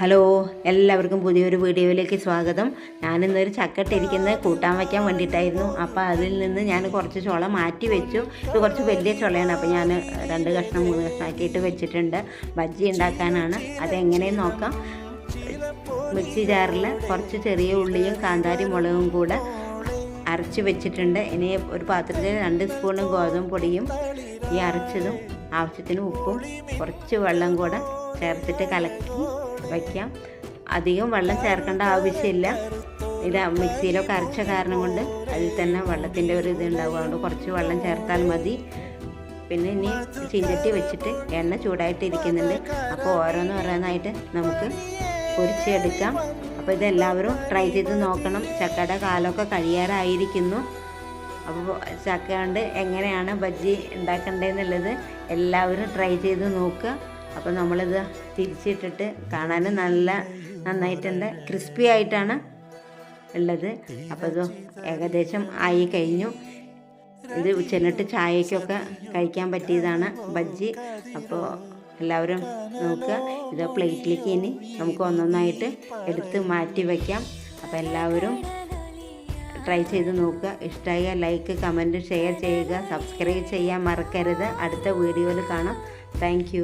Hello, എല്ലാവർക്കും പുതിയൊരു വീഡിയോയിലേക്ക് സ്വാഗതം. ഞാനിന്നൊരു ചക്കട്ടിരിക്കുന്നത് കൂട്ടാൻ വയ്ക്കാൻ വേണ്ടിയിട്ടായിരുന്നു. അപ്പോൾ അതിൽ നിന്ന് ഞാൻ കുറച്ച് ചുള മാറ്റി വെച്ചു. ഇത് കുറച്ച് വലിയ ചുളയാണ്, അപ്പോൾ ഞാൻ 2 കഷ്ണം 3 കഷ്ണമാക്കിയിട്ട് വെച്ചിട്ടുണ്ട്. ബജ്ജി ഉണ്ടാക്കാനാണ്. അതെങ്ങനെയെന്ന് നോക്കാം. മിക്സി ജാറിൽ കുറച്ച് ചെറിയ ഉള്ളിയും കാന്താരി മുളകും കൂടെ അരച്ച് വെച്ചിട്ടുണ്ട്. ഇനി ഒരു പാത്രത്തിൽ 2 സ്പൂൺ ഗോതമ്പ് പൊടിയും ഈ അരച്ചതും ആവശ്യത്തിന് ഉപ്പും കുറച്ച് വെള്ളം കൂടെ ചേർത്തിട്ട് കലക്കി വയ്ക്കാം. അധികം വെള്ളം ചേർക്കേണ്ട ആവശ്യമില്ല. ഇത് മിക്സിയിലൊക്കെ അരച്ച കാരണം കൊണ്ട് അതിൽ തന്നെ വെള്ളത്തിൻ്റെ ഒരു ഇത് ഉണ്ടാവുകയുണ്ട്. കുറച്ച് വെള്ളം ചേർത്താൽ മതി. പിന്നെ ഇനി ചീഞ്ചട്ടി വെച്ചിട്ട് എണ്ണ ചൂടായിട്ടിരിക്കുന്നുണ്ട്. അപ്പോൾ ഓരോന്നായിട്ട് നമുക്ക് പൊരിച്ചെടുക്കാം. അപ്പോൾ ഇതെല്ലാവരും ട്രൈ ചെയ്ത് നോക്കണം. ചക്കയുടെ കാലമൊക്കെ കഴിയാറായിരിക്കുന്നു. അപ്പോൾ ചക്ക കൊണ്ട് എങ്ങനെയാണ് ബജ്ജി ഉണ്ടാക്കേണ്ടതെന്നുള്ളത് എല്ലാവരും ട്രൈ ചെയ്ത് നോക്കുക. അപ്പോൾ നമ്മളിത് തിരിച്ചിട്ടിട്ട് കാണാനും നന്നായിട്ടുണ്ട്. ക്രിസ്പി ആയിട്ടാണ് ഉള്ളത്. അപ്പോൾ ഇത് ഏകദേശം ആയി കഴിഞ്ഞു. ഇത് ചെന്നിട്ട് ചായക്കൊക്കെ കഴിക്കാൻ പറ്റിയതാണ് ബജ്ജി. അപ്പോൾ എല്ലാവരും നോക്കുക. ഇത് പ്ലേറ്റിലേക്ക് ഇനി നമുക്ക് ഒന്നൊന്നായിട്ട് എടുത്ത് മാറ്റി വയ്ക്കാം. അപ്പോൾ എല്ലാവരും ട്രൈ ചെയ്ത് നോക്കുക. ഇഷ്ടമായ ലൈക്ക്, കമൻറ്റ്, ഷെയർ ചെയ്യുക. സബ്സ്ക്രൈബ് ചെയ്യാൻ മറക്കരുത്. അടുത്ത വീഡിയോയിൽ കാണാം. Thank you.